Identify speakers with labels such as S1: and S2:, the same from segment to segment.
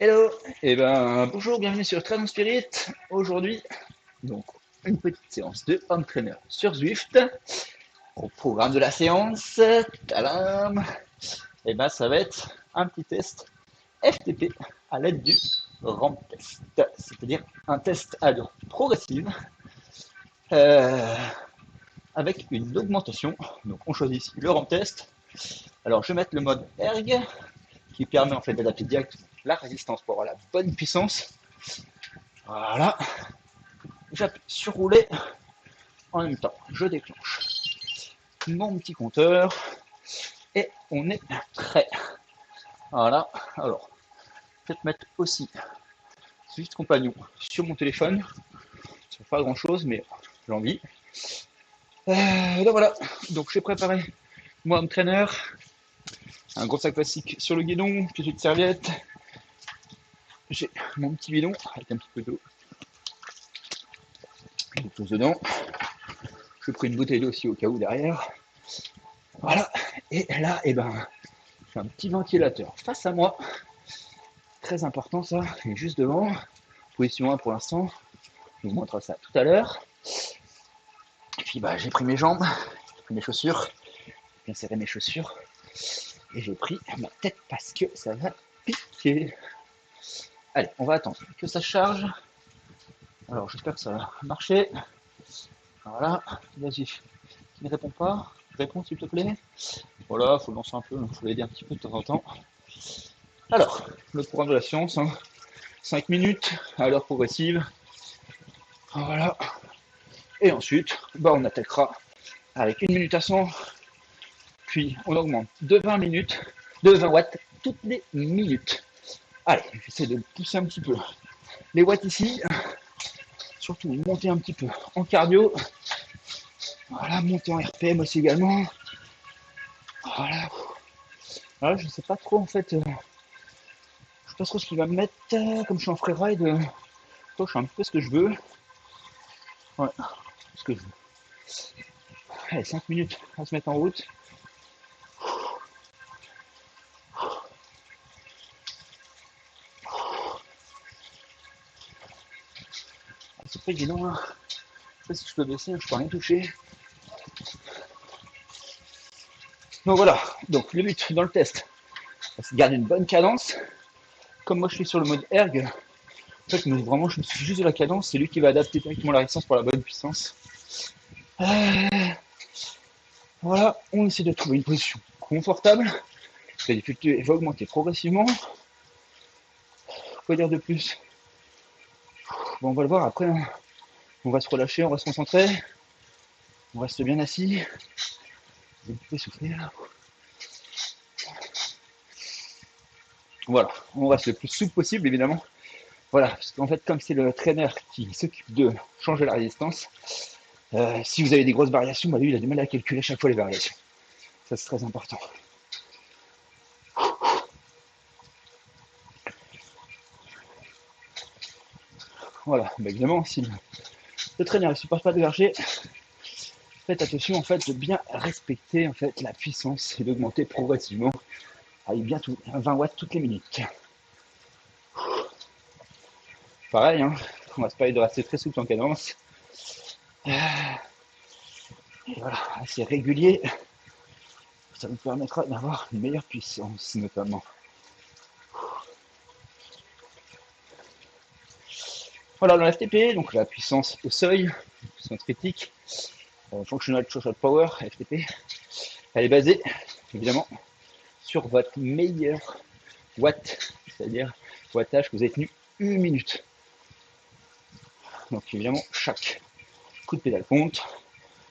S1: Hello, bonjour, bienvenue sur Train Spirit. Aujourd'hui, donc une petite séance de home trainer sur Zwift. Au programme de la séance, tadam, ça va être un petit test FTP à l'aide du ramp test, c'est-à-dire un test à allure progressive euh, avec une augmentation. Donc on choisit ici le ramp test. Alors je vais mettre le mode erg qui permet en fait d'adapter directement la résistance pour avoir la bonne puissance. Voilà, j'appuie sur rouler en même temps, je déclenche mon petit compteur et on est prêt. Voilà, alors je vais te mettre aussi Swift Compagnon sur mon téléphone. Ça fait pas grand chose, mais j'ai envie. Donc voilà, donc j'ai préparé moi home trainer, un gros sac plastique sur le guidon, une petite serviette. J'ai mon petit bidon avec un petit peu d'eau, quelque chose dedans. Je prends une bouteille d'eau aussi au cas où derrière. Voilà, et là, j'ai un petit ventilateur face à moi. Très important ça, il est juste devant. Position 1 pour l'instant, je vous montre ça tout à l'heure. Et puis j'ai pris mes jambes, j'ai pris mes chaussures, j'ai bien serré mes chaussures. Et j'ai pris ma tête parce que ça va piquer. Allez, on va attendre que ça charge. Alors j'espère que ça va marcher. Voilà, vas-y. Qui ne répond pas, réponds s'il te plaît. Voilà, faut le lancer un peu, faut l'aider un petit peu de temps en temps. Alors, le programme de la séance, 5 minutes à l'heure progressive. Voilà. Et ensuite, on attaquera avec 1 minute à 100. Puis on augmente de 20 minutes, de 20 watts toutes les minutes. Allez, j'essaie de le pousser un petit peu. Les watts ici, surtout monter un petit peu en cardio. Voilà, monter en RPM aussi également. Voilà. Voilà, je sais pas trop en fait. Je sais pas trop ce qu'il va me mettre. Comme je suis en freeride, je fais un peu ce que je veux. Ouais, ce que je veux. Allez, 5 minutes à se mettre en route. C'est pas évident là. Je sais pas si je peux baisser, je peux rien toucher. Donc voilà, donc le but dans le test, c'est de garder une bonne cadence. Comme moi je suis sur le mode erg, en fait vraiment je me suis juste de la cadence, c'est lui qui va adapter directement la résistance pour la bonne puissance. Voilà, on essaie de trouver une position confortable. La difficulté va augmenter progressivement. Quoi dire de plus? On va le voir après. On va se relâcher, on va se concentrer. On reste bien assis. Vous pouvez souffler là. Voilà, on reste le plus souple possible évidemment. Voilà, parce qu'en fait, comme c'est le trainer qui s'occupe de changer la résistance, si vous avez des grosses variations, lui il a du mal à calculer chaque fois les variations. Ça c'est très important. Voilà, évidemment, si le trainer ne supporte pas de verger, faites attention en fait de bien respecter en fait la puissance et d'augmenter progressivement avec bien 20 watts toutes les minutes. Pareil, on va se parler de rester très souple en cadence. Et voilà, assez régulier. Ça nous permettra d'avoir une meilleure puissance notamment. Voilà, dans la FTP, donc la puissance au seuil, puissance critique, Functional Threshold Power, FTP, elle est basée évidemment sur votre meilleur watt, c'est-à-dire wattage que vous avez tenu 1 minute. Donc évidemment, chaque coup de pédale compte,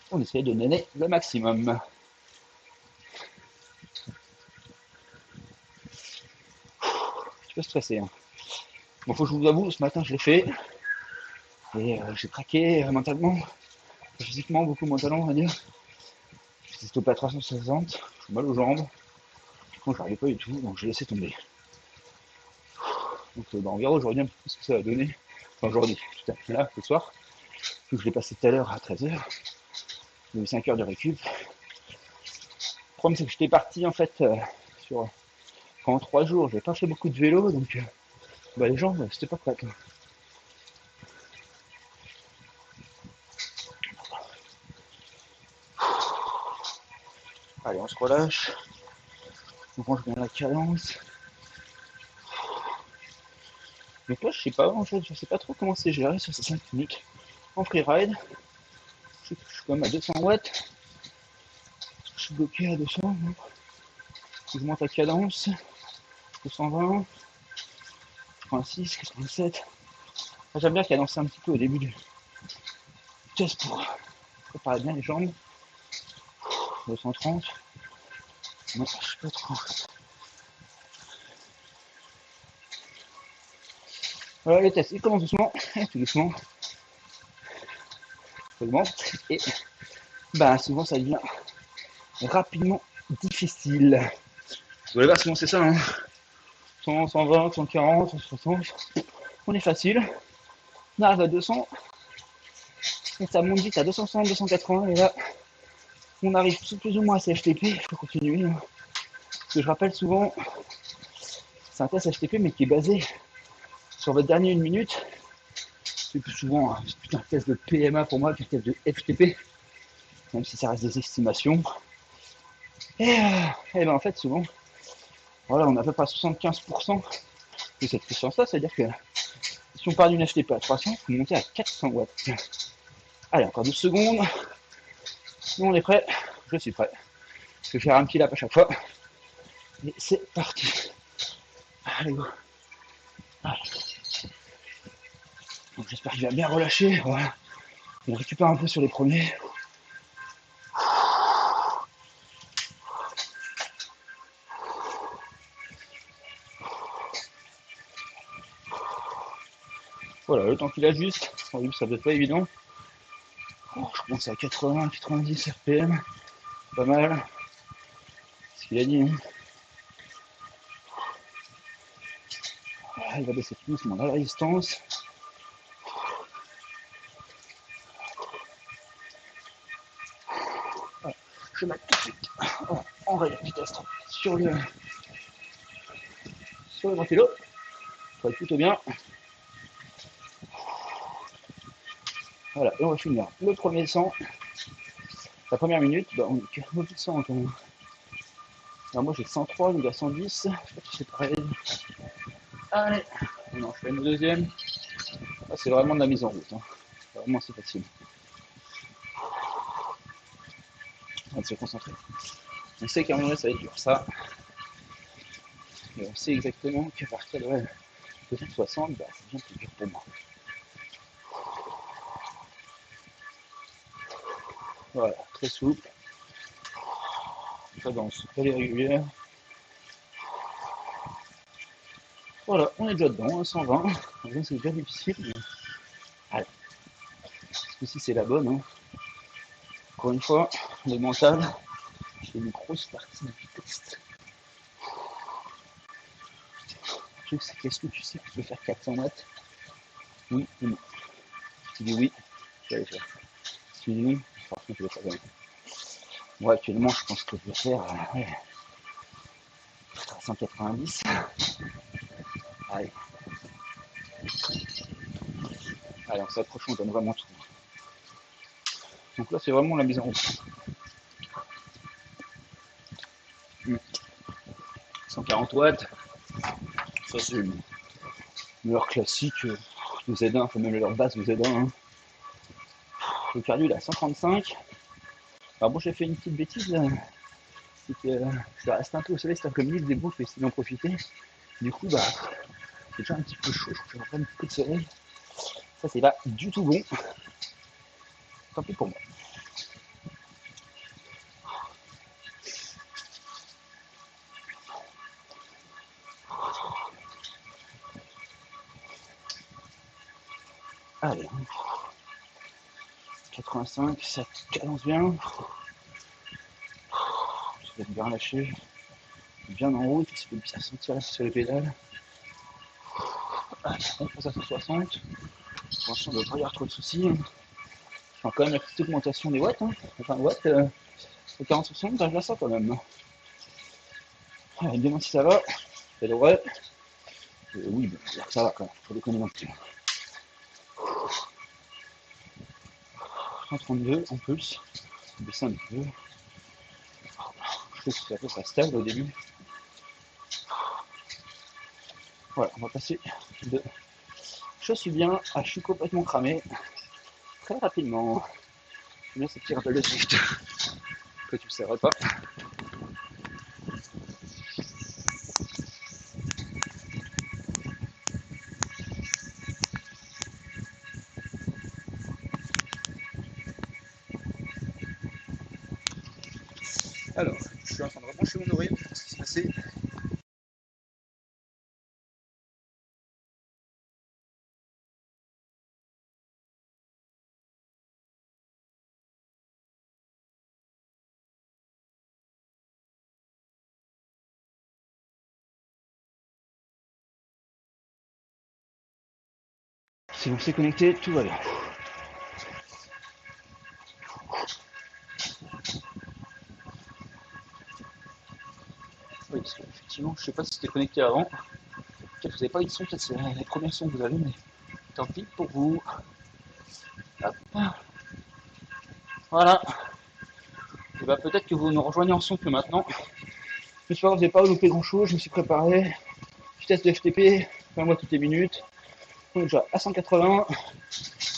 S1: on essaie de donner le maximum. Je suis pas stressé. Bon, faut que je vous avoue, ce matin je l'ai fait et j'ai craqué mentalement, physiquement, beaucoup mentalement, on va dire. J'ai stoppé à 360, j'ai mal aux jambes. Moi, je n'arrivais pas du tout, donc j'ai laissé tomber. Donc, on verra aujourd'hui un peu ce que ça va donner. Enfin, aujourd'hui, tout à fait là, ce soir. Vu que je l'ai passé tout à l'heure à 13h. J'ai eu 5 heures de récup. Le problème, c'est que j'étais parti en fait sur pendant 3 jours. J'ai pas fait beaucoup de vélo, donc Bah les jambes, c'était pas prêt. Allez, on se relâche. On range bien la cadence. Donc là, je sais pas, en fait, je sais pas trop comment c'est géré sur ces 5 minutes. En freeride, je suis quand même à 200 watts. Je suis bloqué à 200. Donc je monte la cadence. 220, 86, 87. J'aime bien cadencer un petit peu au début du test pour préparer bien les jambes. 230. Non, je sais pas trop. Voilà les tests, ils commencent doucement, tout doucement. Ça augmente et bah souvent ça devient rapidement difficile. Vous allez voir, souvent c'est ça, hein. 100, 120, 140, 160. On est facile. On arrive à 200. Et ça monte vite à 260, 280. Et là, on arrive plus ou moins à CHTP. Il faut continuer. Hein. Ce que je rappelle souvent, c'est un test HTP, mais qui est basé sur votre dernier 1 minute. C'est plus souvent un test de PMA pour moi qu'un test de FTP, même si ça reste des estimations. Et ben en fait, souvent, voilà, on a à peu près 75% de cette puissance-là, c'est-à-dire que si on part d'une FTP à 300, il faut monter à 400 watts. Allez, encore 12 secondes. Nous, on est prêt. Je suis prêt. Je vais faire un petit lap à chaque fois. Et c'est parti. Allez, go. Allez. Donc, j'espère qu'il va bien relâcher. Voilà. On récupère un peu sur les premiers. Voilà, le temps qu'il ajuste. Au début, ça peut être pas évident. Oh, je commence à 80, 90 RPM. Pas mal. Ce qu'il a dit. Hein. Voilà, il va baisser tout doucement la résistance. Voilà. Je vais mettre tout de suite en rayon vitesse sur le ventilo. Ça va être plutôt bien. Voilà, et on va finir le premier 100. La première minute, bah, on est un peu plus de 100 quand même. Alors moi j'ai 103, il a 110. Je sais pas si c'est pareil. Allez, on enchaîne le deuxième. Là, c'est vraiment de la mise en route. Hein. C'est vraiment assez facile. On va se concentrer. On sait qu'à un moment donné, ça va être dur, ça. Mais on sait exactement qu'à partir de 260, bah, c'est bien plus dur pour moi. Voilà, très souple. Cadence très régulière. Voilà, on est déjà dedans, 120. C'est déjà difficile. Mais... allez, ici c'est la bonne. Hein. Encore une fois, le mental, j'ai une grosse partie du test. Le truc, c'est qu'est-ce que tu sais que tu peux faire 400 watts? Oui ou non? Si tu dis oui, je vais aller faire ça. Si tu dis non, par contre, je vais faire ça. Moi, actuellement, je pense que je vais faire 190. Allez. Allez, on s'approche, on donne vraiment tout. Donc là, c'est vraiment la mise en route. 140 watts. Ça, c'est leur classique de Z1, enfin même leur base de Z1. Hein. Le cardio, il est à 135. Alors bon, j'ai fait une petite bêtise. C'est que ça reste un peu au soleil, c'est un peu mille des bouts, je vais essayer d'en profiter. Du coup, bah, c'est déjà un petit peu chaud, je vais prendre un petit peu de soleil. Ça, c'est pas du tout bon. Tant pis pour moi. Allez, 85, ça cadence bien. Ça va être bien lâché, bien en route, ça peut bien sentir sur les pédales. Allez, on passe à 160. Pour l'instant, on ne doit pas y avoir trop de soucis. Je sens quand même la petite augmentation des watts. Hein. Enfin, watts, 40-60, j'arrive à ça quand même. Allez, demain si ça va, ça devrait. Oui, bon, ça va quand même, faut déconner non plus. 132 en pulse, baisser un petit peu. Je trouve que c'est à peu près stable au début. Voilà, on va passer de je suis bien à je suis complètement cramé très rapidement. J'aime bien ce petit rappel de Swift que tu ne savais pas. Alors, je suis en train de rebrancher mon oreille pour ce qui s'est passé. Si on s'est connecté, tout va bien. Oui, parce qu'effectivement, je ne sais pas si c'était connecté avant. Peut-être que vous n'avez pas eu de son, peut-être c'est les premiers sons que vous avez, mais tant pis pour vous. Hop. Voilà. Et bah peut-être que vous nous rejoignez en son que maintenant. Mais je sais pas, vous n'avez pas loupé grand chose, je me suis préparé. Vitesse de FTP, 20 mois toutes les minutes. On est déjà à 180.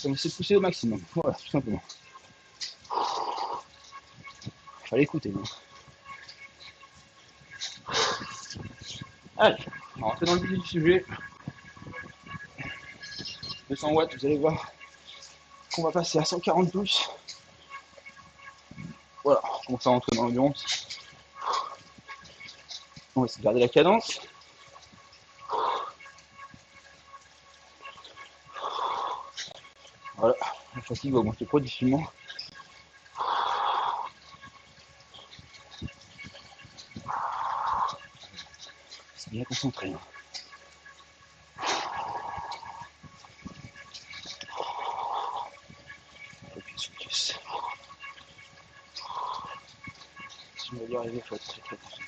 S1: On essaie de pousser au maximum. Voilà, tout simplement. Fallait écouter. Hein. Allez, on va rentrer dans le vif du sujet. 200 watts, vous allez voir qu'on va passer à 140 pouces. Voilà, on commence à rentrer dans l'ambiance. On va essayer de garder la cadence. Voilà, la fatigue va augmenter progressivement. C'est bien concentré. Hein. Focus, focus. Si on va y arriver, il faut être très très concentré.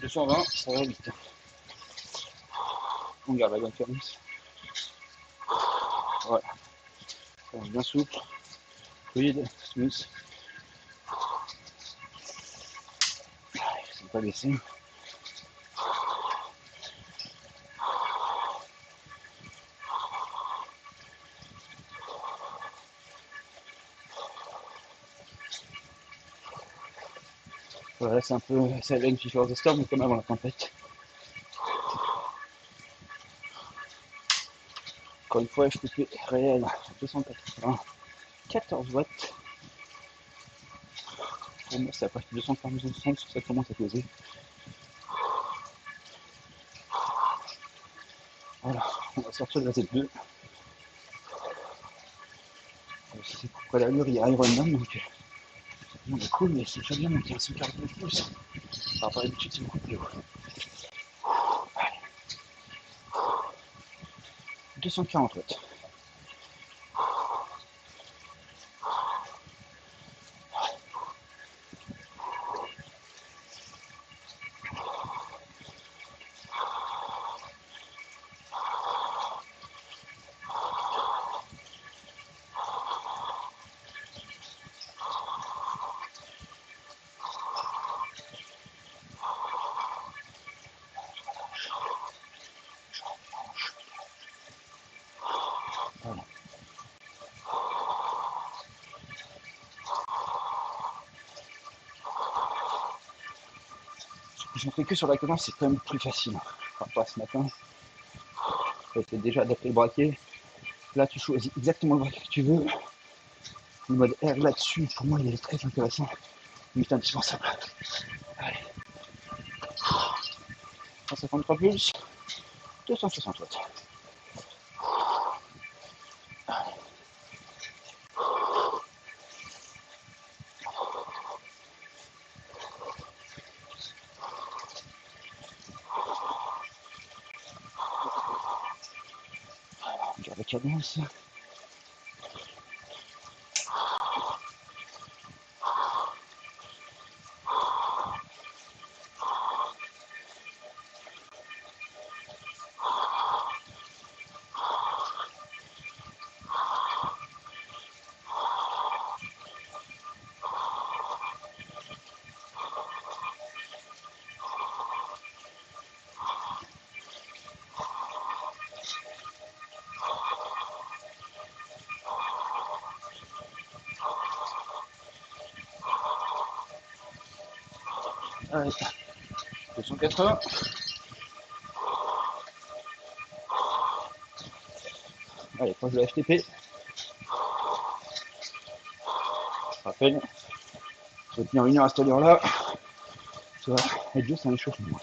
S1: « 220, ça va vite. On garde la bonne cadence. Voilà. Cadence bien souple. Fluide, smooth. Il ne faut pas baisser. Voilà, c'est un peu, ça vient une différence de storm, mais comme avant la tempête. Encore une fois, FTP réel, 280, 14 watts. Pour moi, c'est à partir de 240 que ça commence à poser. Voilà, on va sortir de la Z2. C'est pourquoi l'allure, il y a Ironman, donc on est cool, mais c'est déjà bien monté à 149 pouces. Par rapport à l'habitude, c'est beaucoup plus haut. Allez, 240 watts. Voilà. Je ne fais que sur la cadence, c'est quand même plus facile. Par rapport à ce matin, j'avais déjà adapté le braquet. Là, tu choisis exactement le braquet que tu veux. Le mode R là-dessus, pour moi, il est très intéressant. Il est indispensable. Allez. 153 pulses, 260 watts. sur la cadence. Allez, 280. Allez, proche de la FTP. Rappel, je vais tenir une heure à cette allure-là. Tu vois, être juste un échauffement.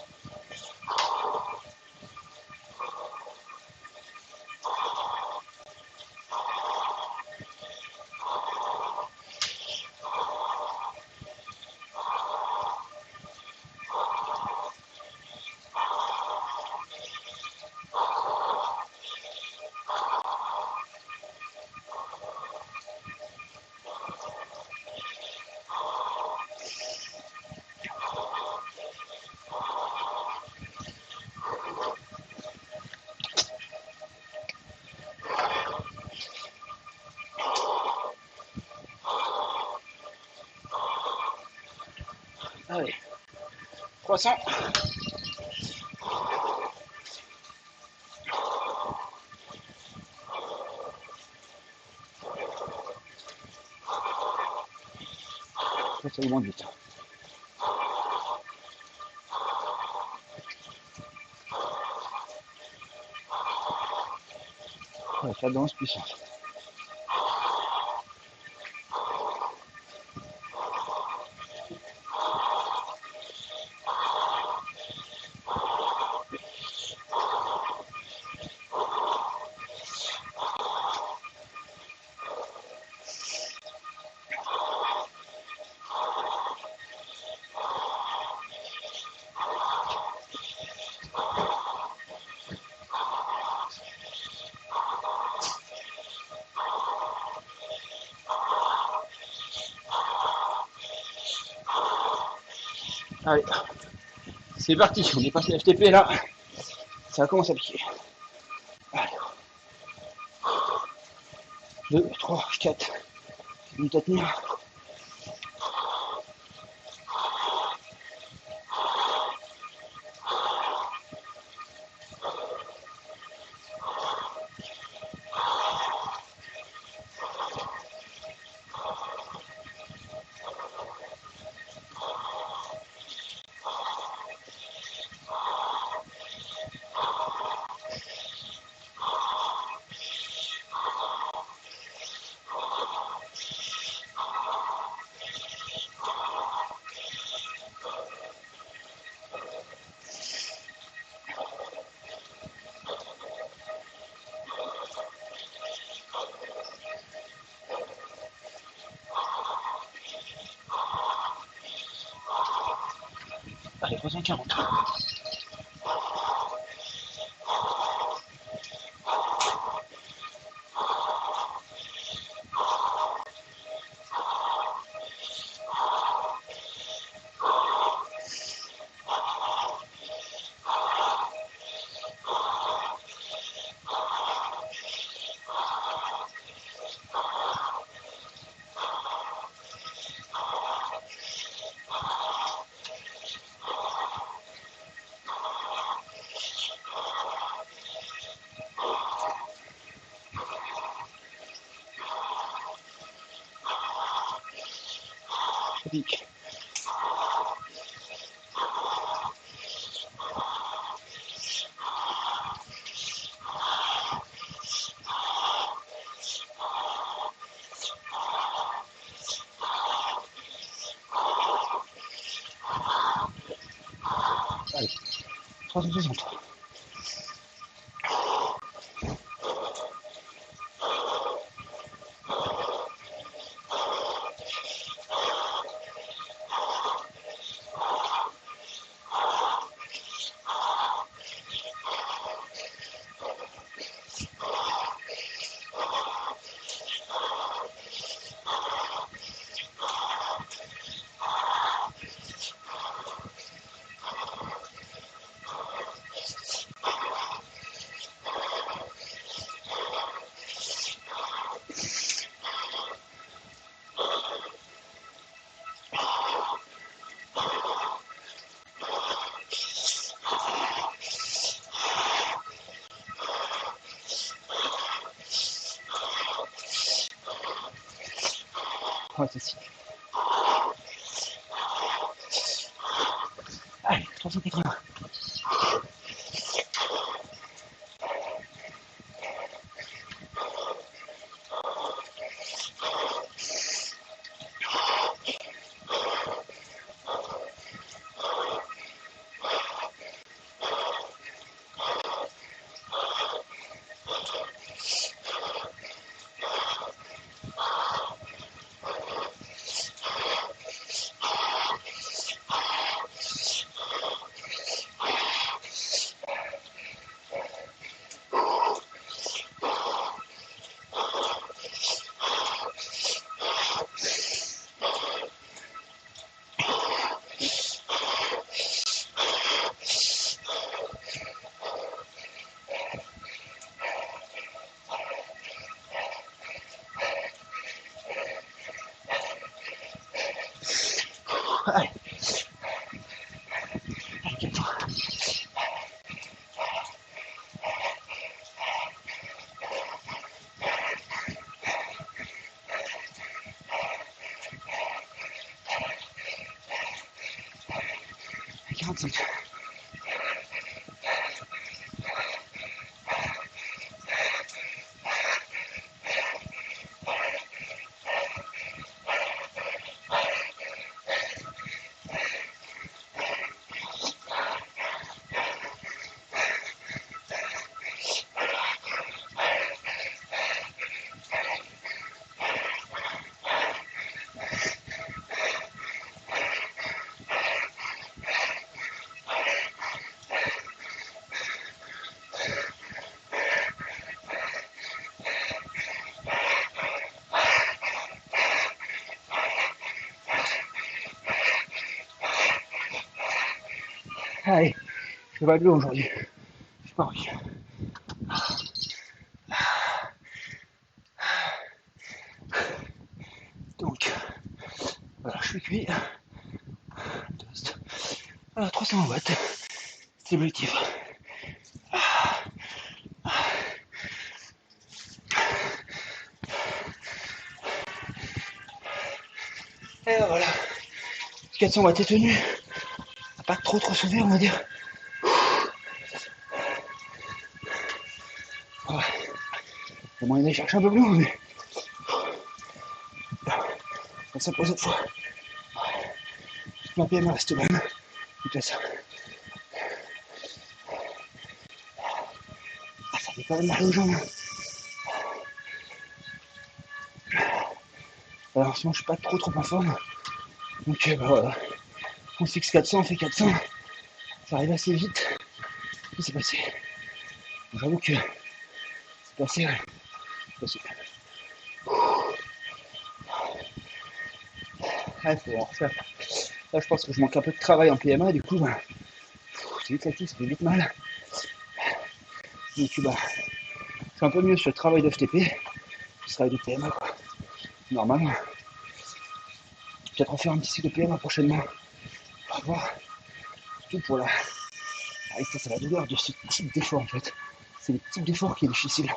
S1: Allez, 300. Ça augmente vite. Ouais, cadence puissante. Allez, c'est parti, on dépasse les FTP là, ça commence à piquer. Allez, 2, 3, 4, minutes à tenir. Allez, 340. Pique. Allez, 360. Ouais, c'est si. Allez, 380. Allez, allez, 400. Allez, 45. Allez, je vais pas de l'eau aujourd'hui. J'ai pas envie. Donc, voilà, je suis cuit. Toast. Voilà, 300 watts. C'est l'objectif. Et voilà. 400 watts est tenu. Pas trop souffert, on va dire. Ouais. Il y a moyen d'aller chercher un peu plus loin, mais ça pour cette fois. Ma PM reste bonne. Écoutez ça. Ah, ça fait quand même mal aux jambes. Alors, en ce moment, je suis pas trop en forme. Donc, bah voilà. On fixe 400, on fait 400. Ça arrive assez vite. Qu'est-ce qui s'est passé? J'avoue que c'est passé, ouais. Passé. Ouais, faut en refaire. Là, je pense que je manque un peu de travail en PMA, du coup, bah, c'est vite actif, ça fait vite mal. Donc, bah, je suis un peu mieux sur le travail d'FTP, ce travail de PMA, quoi. Normal. Peut-être en faire un petit cycle de PMA prochainement. On va voir. Surtout pour la résistance à la douleur de ce type d'effort, en fait. C'est le type d'effort qui est difficile.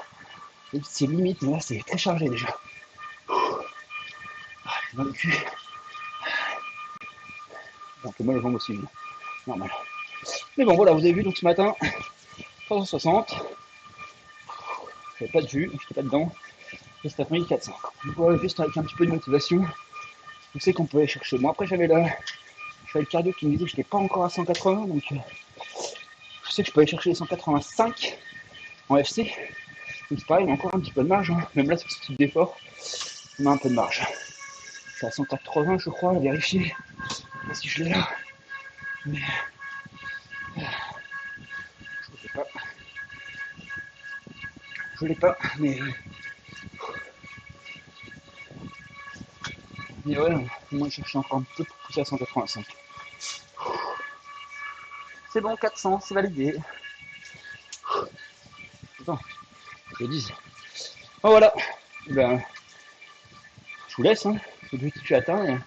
S1: C'est limite, mais là, c'est très chargé déjà. Ah, j'ai mal au cul. Donc, moi, les jambes aussi, normal. Mais bon, voilà, vous avez vu, donc ce matin, 360. J'avais pas de jus, j'étais pas dedans. Et cet après-midi, 400. Donc, voilà, juste avec un petit peu de motivation, je sais qu'on peut aller chercher. Bon, après, j'avais le cardio qui me disait que je n'étais pas encore à 180, donc je sais que je peux aller chercher les 185 en FC. Donc, c'est pareil, il y a encore un petit peu de marge. Hein. Même là, sur ce type d'effort, on a un peu de marge. Je suis à 180, je crois, à vérifier. Je sais pas si je l'ai là. Mais. Je sais pas. Je l'ai pas, mais. Mais ouais, moi, je cherche encore un peu pour pousser à 185. C'est bon, 400, c'est validé. Attends, je le dise. Bon, voilà. Ben, je vous laisse. Hein. L'objectif, tu atteint. Et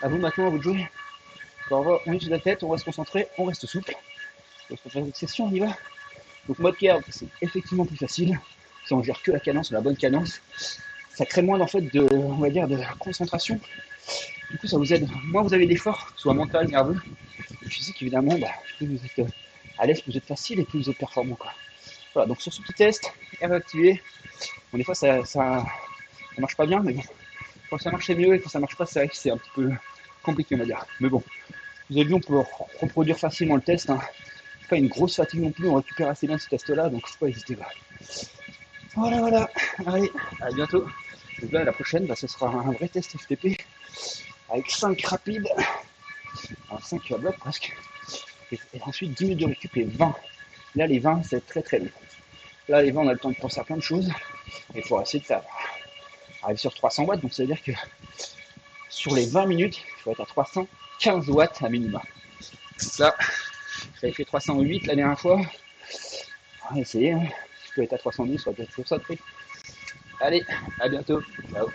S1: à vous maintenant, à vous de jouer. On est sur la tête, on va se concentrer, on reste souple. Parce que cette session, on y va. Donc, mode carb, c'est effectivement plus facile. Si on gère que la cadence, la bonne cadence, ça crée moins en fait de, on va dire, de concentration. Du coup, ça vous aide. Moins vous avez d'efforts, soit mental, nerveux, et physique évidemment, bah, plus vous êtes à l'aise, plus vous êtes facile et plus vous êtes performant, quoi. Voilà, donc sur ce petit test, R activé. Bon, des fois ça marche pas bien, mais bon, quand ça marche c'est mieux et quand ça marche pas, c'est vrai que c'est un petit peu compliqué, on va dire. Mais bon, vous avez vu, on peut reproduire facilement le test, hein. Pas une grosse fatigue non plus, on récupère assez bien ce test-là, donc faut pas hésiter. Voilà, voilà. Allez, à bientôt. Donc là, la prochaine, bah, ce sera un vrai test FTP avec 5 rapides, alors 5 blocs presque, et ensuite 10 minutes de récup et 20. Là, les 20, c'est très très long. Là, les 20, on a le temps de penser à plein de choses, et il faut essayer de faire arriver sur 300 watts, donc ça veut dire que sur les 20 minutes, il faut être à 315 watts à minima. Donc là, j'avais fait 308 la dernière fois. On va essayer, hein. Si je peux être à 310, ça va peut-être faire ça. Allez, à bientôt. Ciao.